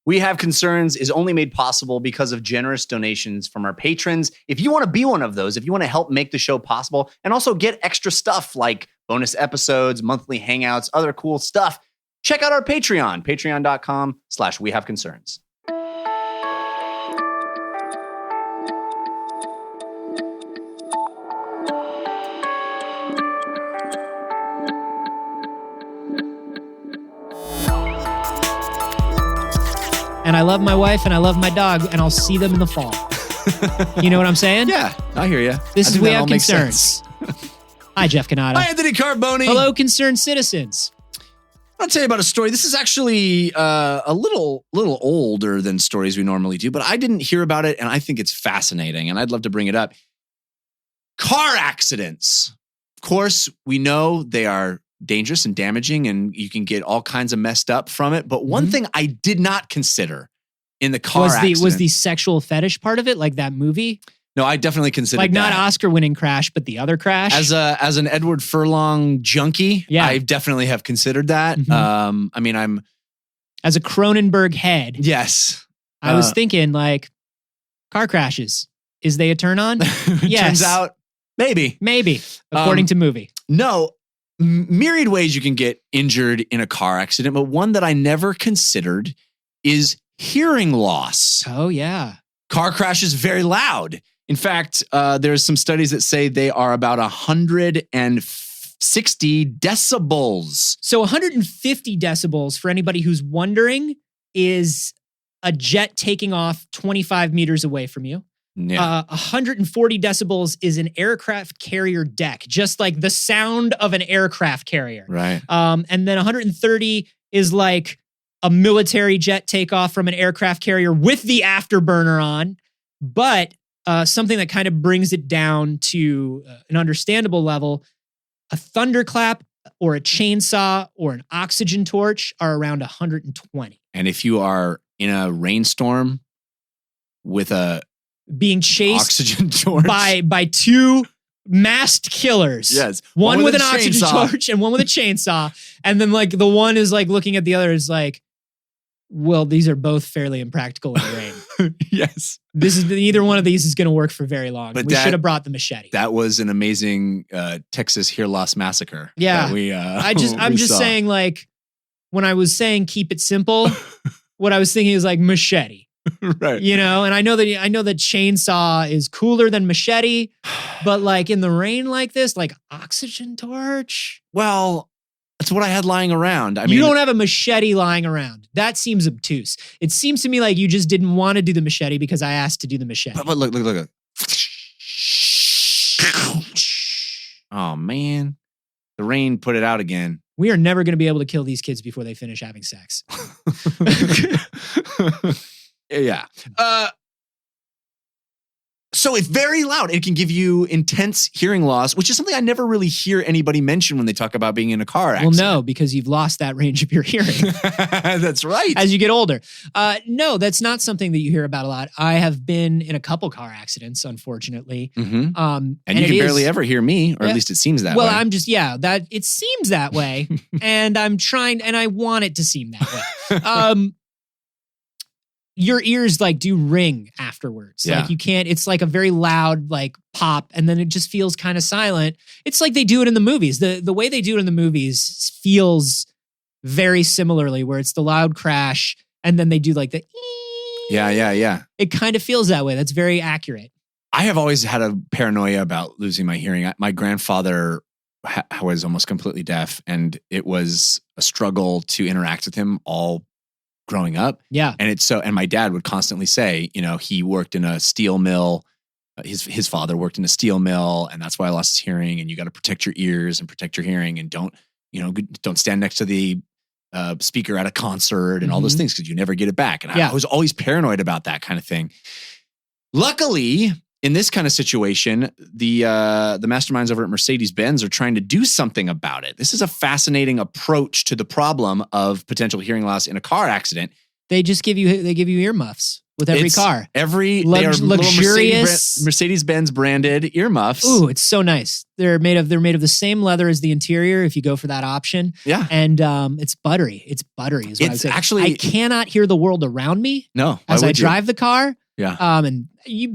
We Have Concerns is only made possible because of generous donations from our patrons. If you want to be one of those, if you want to help make the show possible and also get extra stuff like bonus episodes, monthly hangouts, other cool stuff, check out our Patreon, patreon.com/wehaveconcerns. And I love my wife and I love my dog, and I'll see them in the fall. You know what I'm saying? Yeah, I hear you. This is We Have Concerns. Hi, Jeff Canada. Hi, Anthony Carboni. Hello, concerned citizens. I'll tell you about a story. This is actually a little older than stories we normally do, but I didn't hear about it, and I think it's fascinating, and I'd love to bring it up. Car accidents. Of course, we know they are dangerous and damaging, and you can get all kinds of messed up from it. But one thing I did not consider in the car accident was the sexual fetish part of it, like that movie. No, I definitely considered like not that. Oscar-winning Crash, but the other Crash. As an Edward Furlong junkie, yeah. I definitely have considered that. I mean, I'm as a Cronenberg head. Yes, I was thinking like car crashes. Is they a turn on? Yes. Turns out maybe according to movie. No. Myriad ways you can get injured in a car accident, but one that I never considered is hearing loss. Oh, yeah. Car crashes very loud. In fact, there's some studies that say they are about 160 decibels. So 150 decibels, for anybody who's wondering, is a jet taking off 25 meters away from you. Yeah. 140 decibels is an aircraft carrier deck, just like the sound of an aircraft carrier. Right. And then 130 is like a military jet takeoff from an aircraft carrier with the afterburner on. But something that kind of brings it down to an understandable level, a thunderclap or a chainsaw or an oxygen torch are around 120. And if you are in a rainstorm with a being chased oxygen torch by two masked killers. Yes. One with an oxygen torch and one with a chainsaw. And then like the one is like looking at the other is like, well, these are both fairly impractical in the rain. Yes. Neither one of these is going to work for very long. But we should have brought the machete. That was an amazing Texas Hear Loss massacre. Yeah. I'm just saying like when I was saying keep it simple, what I was thinking is like machete. Right. You know, and I know that chainsaw is cooler than machete, but like in the rain like this, like oxygen torch. Well, that's what I had lying around. I mean, you don't have a machete lying around. That seems obtuse. It seems to me like you just didn't want to do the machete because I asked to do the machete. But look. Oh man. The rain put it out again. We are never going to be able to kill these kids before they finish having sex. Yeah. So it's very loud. It can give you intense hearing loss, which is something I never really hear anybody mention when they talk about being in a car accident. Well, no, because you've lost that range of your hearing. That's right. As you get older. No, that's not something that you hear about a lot. I have been in a couple car accidents, unfortunately. Mm-hmm. And you can barely ever hear me, or at least it seems that way. Well, I'm just, that it seems that way. And I'm trying, and I want it to seem that way. Your ears like do ring afterwards. Yeah. Like you can't, it's like a very loud like pop and then it just feels kind of silent. It's like they do it in the movies. The way they do it in the movies feels very similarly where it's the loud crash and then they do like the Yeah. It kind of feels that way. That's very accurate. I have always had a paranoia about losing my hearing. My grandfather was almost completely deaf and it was a struggle to interact with him all growing up. Yeah. And my dad would constantly say, you know, he worked in a steel mill. His father worked in a steel mill and that's why I lost his hearing. And you got to protect your ears and protect your hearing and don't stand next to the speaker at a concert and all those things because you never get it back. And I was always paranoid about that kind of thing. Luckily, in this kind of situation, the masterminds over at Mercedes-Benz are trying to do something about it. This is a fascinating approach to the problem of potential hearing loss in a car accident. They just give you earmuffs. with every car. They are little luxurious Mercedes-Benz branded earmuffs. Ooh, it's so nice. They're made of the same leather as the interior if you go for that option. Yeah. And it's buttery. It's buttery is what I would say. Actually, I cannot hear the world around me as I drive the car. Yeah. And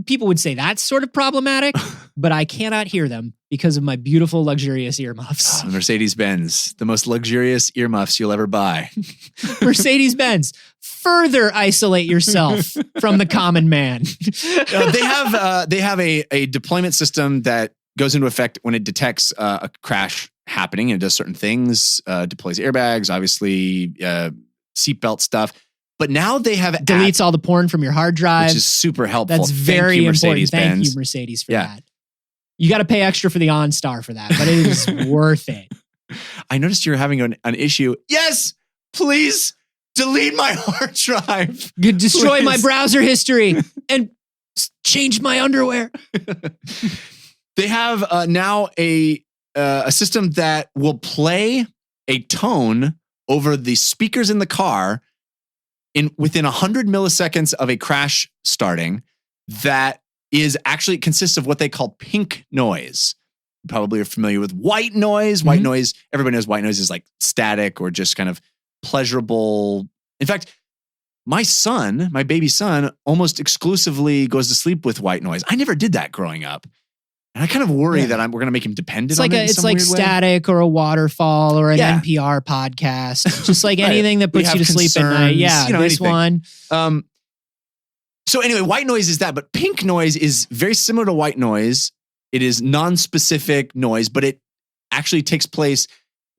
people would say that's sort of problematic, but I cannot hear them because of my beautiful, luxurious earmuffs. Mercedes-Benz, the most luxurious earmuffs you'll ever buy. Mercedes-Benz, further isolate yourself from the common man. They have a deployment system that goes into effect when it detects a crash happening and it does certain things, deploys airbags, obviously seatbelt stuff. But now they have deletes all the porn from your hard drive, which is super helpful. That's very important. Thank you, Mercedes-Benz. Mercedes, for that. You got to pay extra for the OnStar for that, but it is worth it. I noticed you're having an issue. Yes, please delete my hard drive. Destroy my browser history and change my underwear. They have now a system that will play a tone over the speakers in the car within 100 milliseconds of a crash starting that is actually consists of what they call pink noise. You probably are familiar with white noise. Mm-hmm. White noise, everybody knows white noise is like static or just kind of pleasurable. In fact, my baby son, almost exclusively goes to sleep with white noise. I never did that growing up. And I kind of worry that we're going to make him dependent on it. It's like static or a waterfall or an NPR podcast. Just like anything that puts you to sleep at night. Yeah, this anything. One. So anyway, white noise is that, but pink noise is very similar to white noise. It is non-specific noise, but it actually takes place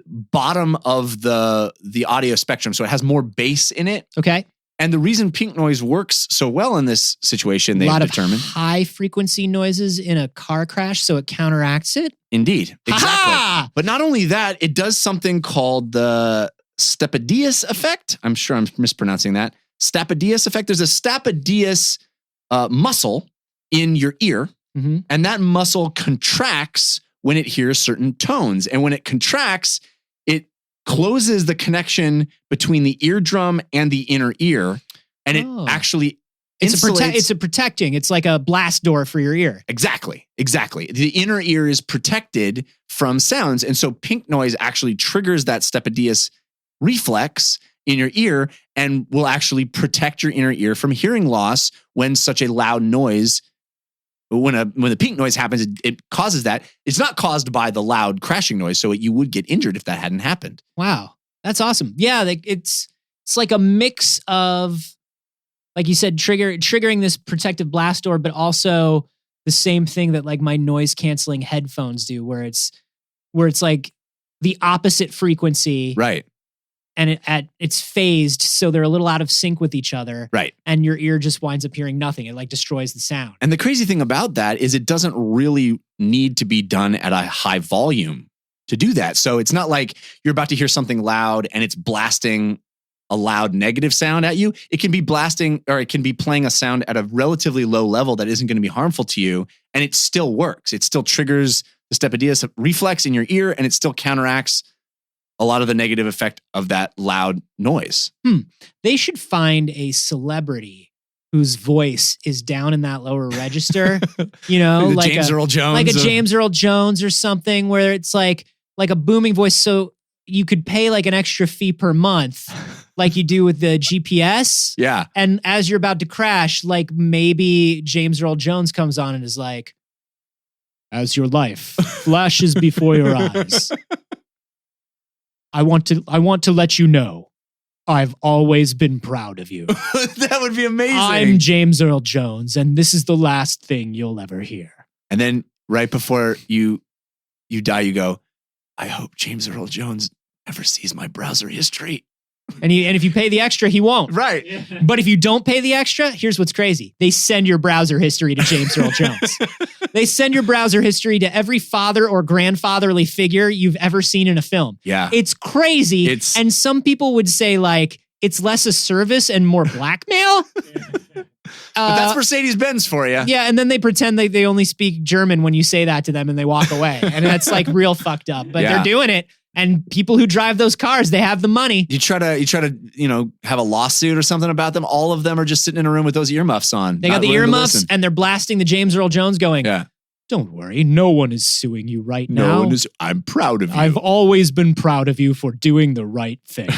bottom of the audio spectrum. So it has more bass in it. Okay. And the reason pink noise works so well in this situation, they've determined. A lot of high frequency noises in a car crash, so it counteracts it. Indeed. Exactly. Ha-ha! But not only that, it does something called the stapedius effect. I'm sure I'm mispronouncing that. Stapedius effect. There's a stapedius muscle in your ear, and that muscle contracts when it hears certain tones. And when it contracts, it closes the connection between the eardrum and the inner ear, and it actually insulates. It's a protecting. It's like a blast door for your ear. Exactly. The inner ear is protected from sounds, and so pink noise actually triggers that stapedius reflex in your ear and will actually protect your inner ear from hearing loss when such a loud noise. When the pink noise happens, it causes that. It's not caused by the loud crashing noise, so you would get injured if that hadn't happened. Wow, that's awesome. Yeah, it's like a mix of, like you said, triggering this protective blast door, but also the same thing that like my noise canceling headphones do, where it's like the opposite frequency, right? And it's phased, so they're a little out of sync with each other. Right. And your ear just winds up hearing nothing. It like destroys the sound. And the crazy thing about that is it doesn't really need to be done at a high volume to do that. So it's not like you're about to hear something loud and it's blasting a loud negative sound at you. It can be blasting, or it can be playing a sound at a relatively low level that isn't going to be harmful to you, and it still works. It still triggers the stapedius reflex in your ear, and it still counteracts a lot of the negative effect of that loud noise. They should find a celebrity whose voice is down in that lower register, like James Earl Jones. Like a James Earl Jones or something, where it's like a booming voice. So you could pay like an extra fee per month, like you do with the GPS. Yeah. And as you're about to crash, like maybe James Earl Jones comes on and is like, as your life flashes before your eyes, I want to let you know I've always been proud of you. That would be amazing. I'm James Earl Jones, and this is the last thing you'll ever hear. And then right before you die, you go, I hope James Earl Jones never sees my browser history. And if you pay the extra, he won't. Right. But if you don't pay the extra, here's what's crazy. They send your browser history to James Earl Jones. They send your browser history to every father or grandfatherly figure you've ever seen in a film. Yeah. It's crazy. And some people would say like, it's less a service and more blackmail. But that's Mercedes-Benz for you. Yeah, and then they pretend they only speak German when you say that to them and they walk away. And that's like real fucked up. But they're doing it. And people who drive those cars, they have the money. You try to have a lawsuit or something about them. All of them are just sitting in a room with those earmuffs on. They got the earmuffs and they're blasting the James Earl Jones going, yeah. Don't worry, no one is suing you right now. No one is. I'm proud of you. I've always been proud of you for doing the right thing.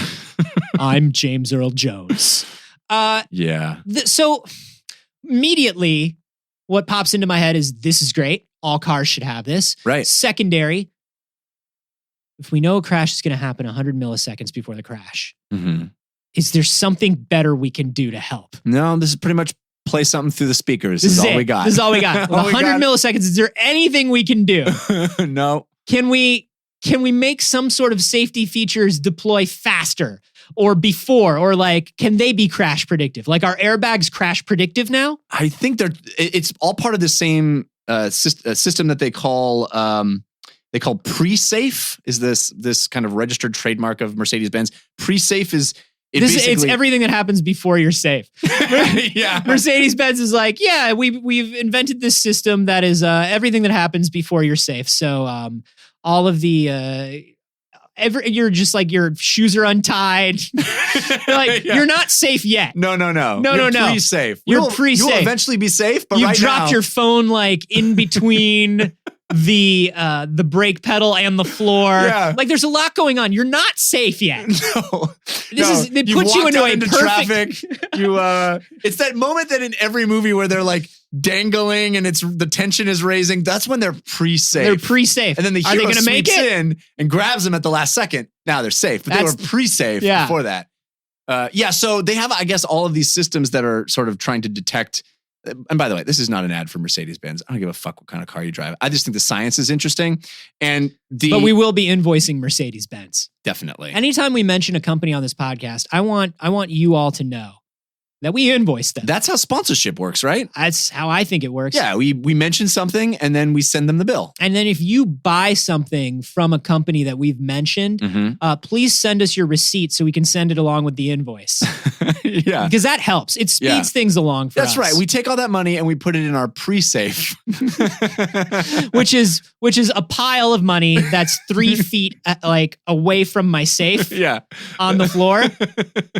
I'm James Earl Jones. Yeah. So immediately, what pops into my head is this is great. All cars should have this. Right. Secondary, if we know a crash is going to happen 100 milliseconds before the crash, is there something better we can do to help? No, this is pretty much play something through the speakers. This is all we got. This is all we got. 100 milliseconds. Is there anything we can do? No. Can we make some sort of safety features deploy faster or before, or like, can they be crash predictive? Like, are airbags crash predictive now? I think it's all part of the same system that they call pre-safe. Is this kind of registered trademark of Mercedes-Benz? Pre-safe is it's everything that happens before you're safe. Yeah. Mercedes-Benz is like, yeah, we've invented this system that is everything that happens before you're safe. So all of the you're just like your shoes are untied. You're not safe yet. No. You're pre-safe. You're pre-safe. You'll eventually be safe, but you right dropped now, your phone like in between the brake pedal and the floor. Yeah. Like there's a lot going on. You're not safe yet. No. They put you into a perfect traffic. It's that moment that in every movie where they're like dangling and the tension is raising. That's when they're pre-safe. They're pre-safe. And then the Are they hero gonna make sweeps it? in and grabs them at the last second. Now they're safe, but they were pre-safe before that. So they have, I guess, all of these systems that are sort of trying to detect. And by the way, this is not an ad for Mercedes-Benz. I don't give a fuck what kind of car you drive. I just think the science is interesting. But we will be invoicing Mercedes-Benz. Definitely. Anytime we mention a company on this podcast, I want you all to know that we invoice them. That's how sponsorship works, right? That's how I think it works. Yeah, we mention something and then we send them the bill. And then if you buy something from a company that we've mentioned, please send us your receipt so we can send it along with the invoice. Yeah. Because that helps. It speeds things along for us. That's right. We take all that money and we put it in our pre-safe. which is a pile of money that's 3 feet like away from my safe on the floor.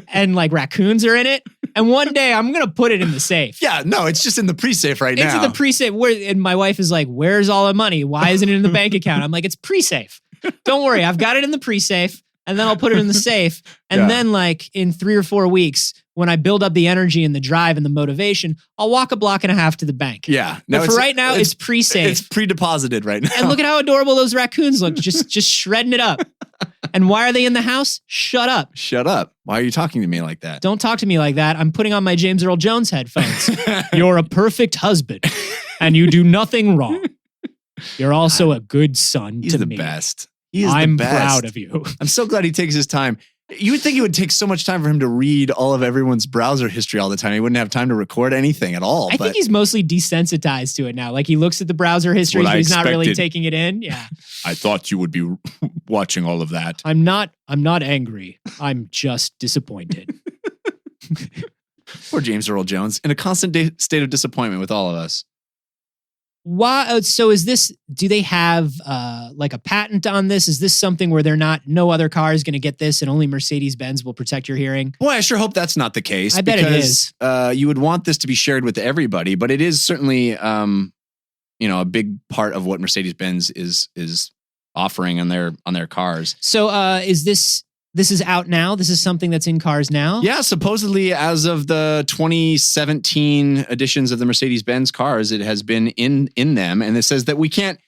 And like raccoons are in it. And one day I'm going to put it in the safe. Yeah, no, it's just in the pre-safe right now. It's in the pre-safe. And my wife is like, where's all the money? Why isn't it in the bank account? I'm like, it's pre-safe. Don't worry. I've got it in the pre-safe and then I'll put it in the safe. And then like in 3 or 4 weeks, when I build up the energy and the drive and the motivation, I'll walk a block and a half to the bank. Yeah. No, but for right now, it's pre-safe. It's pre-deposited right now. And look at how adorable those raccoons look. Just shredding it up. And why are they in the house? Shut up. Shut up. Why are you talking to me like that? Don't talk to me like that. I'm putting on my James Earl Jones headphones. You're a perfect husband and you do nothing wrong. You're also a good son He's to the me. Best. I'm proud of you. I'm so glad he takes his time. You would think it would take so much time for him to read all of everyone's browser history all the time. He wouldn't have time to record anything at all. I think he's mostly desensitized to it now. Like he looks at the browser history, but he's not really taking it in. Yeah. I thought you would be watching all of that. I'm not angry. I'm just disappointed. Poor James Earl Jones in a constant state of disappointment with all of us. Why? So do they have like a patent on this? Is this something where no other car is going to get this and only Mercedes-Benz will protect your hearing? Boy, I sure hope that's not the case. I bet it is. You would want this to be shared with everybody, but it is certainly, a big part of what Mercedes-Benz is offering on their cars. So is this is out now? This is something that's in cars now? Yeah, supposedly as of the 2017 editions of the Mercedes-Benz cars, it has been in them. And it says that we can't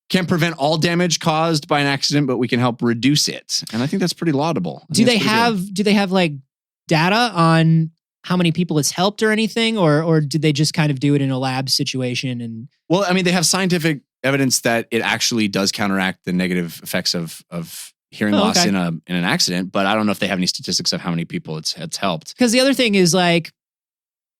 prevent all damage caused by an accident, but we can help reduce it. And I think that's pretty laudable. Do they have like data on how many people it's helped or anything? Or did they just kind of do it in a lab situation? And well, I mean, they have scientific evidence that it actually does counteract the negative effects of hearing loss in an accident, but I don't know if they have any statistics of how many people it's helped. Because the other thing is like,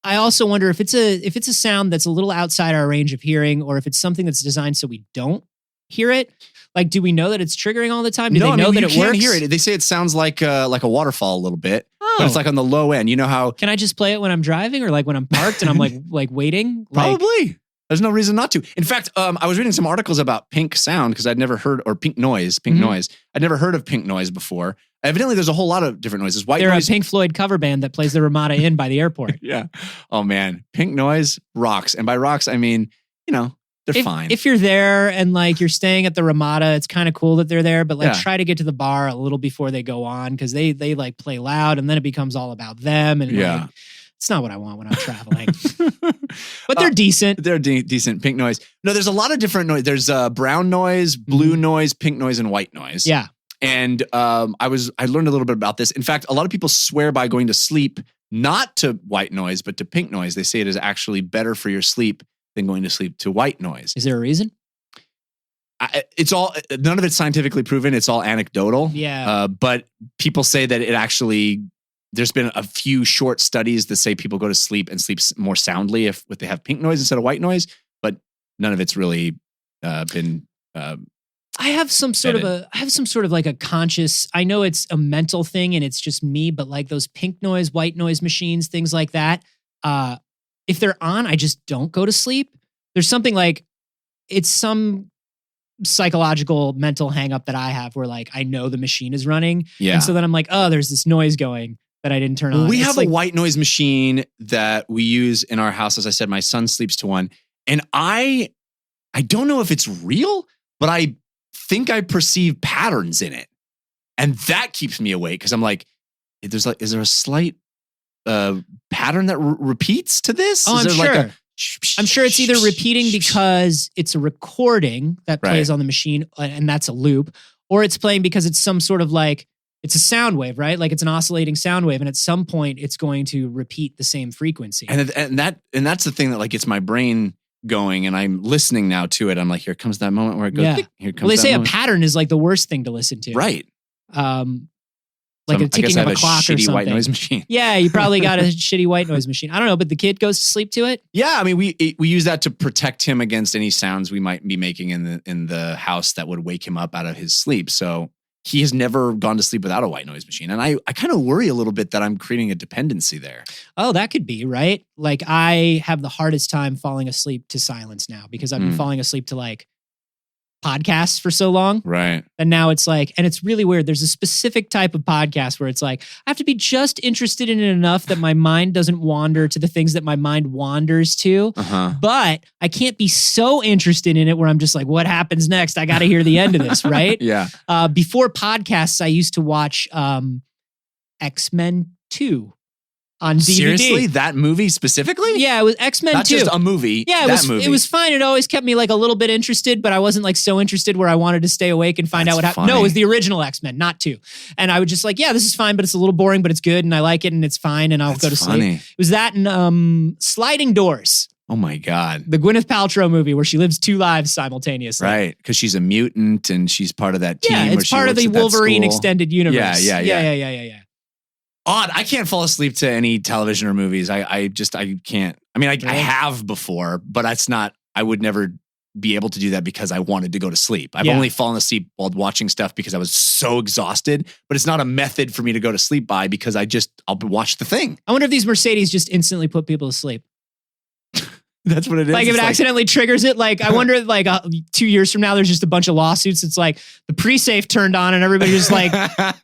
I also wonder if it's a sound that's a little outside our range of hearing, or if it's something that's designed so we don't hear it. Like, do we know that it's triggering all the time? Do they know that it works? Hear it. They say it sounds like a waterfall a little bit, but it's like on the low end. You know how? Can I just play it when I'm driving or like when I'm parked and I'm like waiting? Probably. There's no reason not to. In fact, I was reading some articles about pink sound because I'd never heard, or pink noise. I'd never heard of pink noise before. Evidently, there's a whole lot of different noises. White They're noise. a Pink Floyd cover band that plays the Ramada Inn by the airport. Yeah. Oh man, pink noise rocks. And by rocks, I mean, they're fine. If you're there and like you're staying at the Ramada, it's kind of cool that they're there, but like try to get to the bar a little before they go on because they like play loud and then it becomes all about them. And like, it's not what I want when I'm traveling. But they're decent. They're decent. Pink noise. No, there's a lot of different noise. There's brown noise, blue noise, pink noise, and white noise. Yeah. And I learned a little bit about this. In fact, a lot of people swear by going to sleep not to white noise, but to pink noise. They say it is actually better for your sleep than going to sleep to white noise. Is there a reason? None of it's scientifically proven. It's all anecdotal. Yeah. But people say that it actually, there's been a few short studies that say people go to sleep and sleep more soundly if they have pink noise instead of white noise, but none of it's really been I have some sort of like a conscious, I know it's a mental thing and it's just me, but like those pink noise, white noise machines, things like that. If they're on, I just don't go to sleep. There's something like, it's some psychological mental hang up that I have where like, I know the machine is running. Yeah. And so then I'm like, oh, there's this noise going that I didn't turn on. We have a white noise machine that we use in our house. As I said, my son sleeps to one and I don't know if it's real, but I think I perceive patterns in it. And that keeps me awake because I'm like, is there a slight pattern that repeats to this? Oh, I'm sure. I'm sure it's either repeating because it's a recording that plays on the machine and that's a loop, or it's playing because it's some sort of like, it's a sound wave, right? Like it's an oscillating sound wave. And at some point it's going to repeat the same frequency. And that's the thing that like gets my brain going and I'm listening now to it. I'm like, here comes that moment where it goes, here comes Well, they say moment. A pattern is like the worst thing to listen to. Right. Like a ticking of a clock or something. White noise machine. Yeah, you probably got a shitty white noise machine. I don't know, but the kid goes to sleep to it. Yeah, I mean, we use that to protect him against any sounds we might be making in the house that would wake him up out of his sleep. So he has never gone to sleep without a white noise machine, and I kind of worry a little bit that I'm creating a dependency there. Oh, that could be right. Like I have the hardest time falling asleep to silence now because I've been falling asleep to like podcasts for so long. Right. And now it's like, and it's really weird. There's a specific type of podcast where it's like, I have to be just interested in it enough that my mind doesn't wander to the things that my mind wanders to. But I can't be so interested in it where I'm just like, what happens next? I got to hear the end of this, right? Yeah. Before podcasts, I used to watch X-Men 2 on DVD. Seriously? That movie specifically? Yeah, it was X-Men 2. Not just a movie. Yeah, it was fine. It always kept me like a little bit interested, but I wasn't like so interested where I wanted to stay awake and find out what happened. No, it was the original X-Men, not 2. And I would just like, yeah, this is fine, but it's a little boring, but it's good and I like it and it's fine and I'll go to sleep. It was that and Sliding Doors. Oh my God. The Gwyneth Paltrow movie where she lives 2 lives simultaneously. Right, because she's a mutant and she's part of that team. Yeah, it's part of the Wolverine extended universe. Yeah. Odd. I can't fall asleep to any television or movies. I can't. I mean, I have before, but I would never be able to do that because I wanted to go to sleep. I've only fallen asleep while watching stuff because I was so exhausted, but it's not a method for me to go to sleep by because I'll watch the thing. I wonder if these Mercedes just instantly put people to sleep. That's what it is. Like if it accidentally triggers it, like I wonder like 2 years from now, there's just a bunch of lawsuits. It's like the pre-safe turned on and everybody just like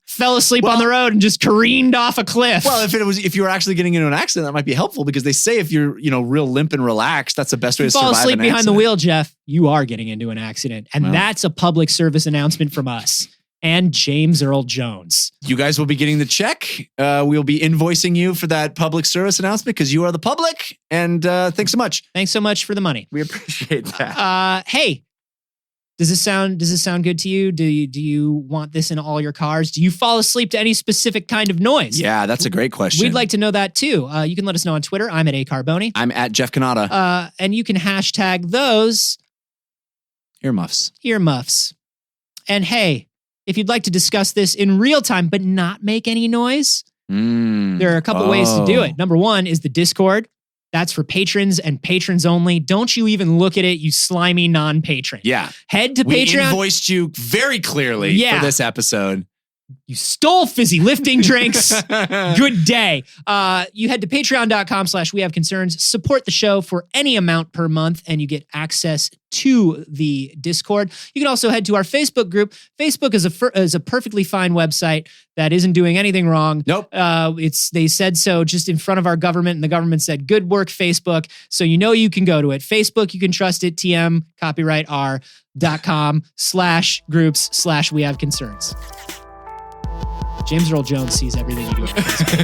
fell asleep on the road and just careened off a cliff. Well, if you were actually getting into an accident, that might be helpful because they say if you're, real limp and relaxed, that's the best way to survive an accident. Fall asleep behind the wheel, Jeff, you are getting into an accident. And that's a public service announcement from us. And James Earl Jones. You guys will be getting the check. We'll be invoicing you for that public service announcement because you are the public. And thanks so much. Thanks so much for the money. We appreciate that. Hey, does this sound good to you? Do you want this in all your cars? Do you fall asleep to any specific kind of noise? Yeah, that's a great question. We'd like to know that too. You can let us know on Twitter. I'm at @Carboni. I'm at Jeff Canada. And you can hashtag those earmuffs. And hey, if you'd like to discuss this in real time, but not make any noise, there are a couple ways to do it. Number 1 is the Discord. That's for patrons and patrons only. Don't you even look at it, you slimy non-patron. Yeah. Head to Patreon. We invoiced you very clearly for this episode. You stole fizzy lifting drinks. Good day. You head to patreon.com/wehaveconcerns, support the show for any amount per month, and you get access to the Discord. You can also head to our Facebook group. Facebook is a perfectly fine website that isn't doing anything wrong. Nope. They said so just in front of our government, and the government said, good work, Facebook. So you know you can go to it. Facebook, you can trust it. TM, copyright r.com/groups/wehaveconcerns. James Earl Jones sees everything you do on Facebook.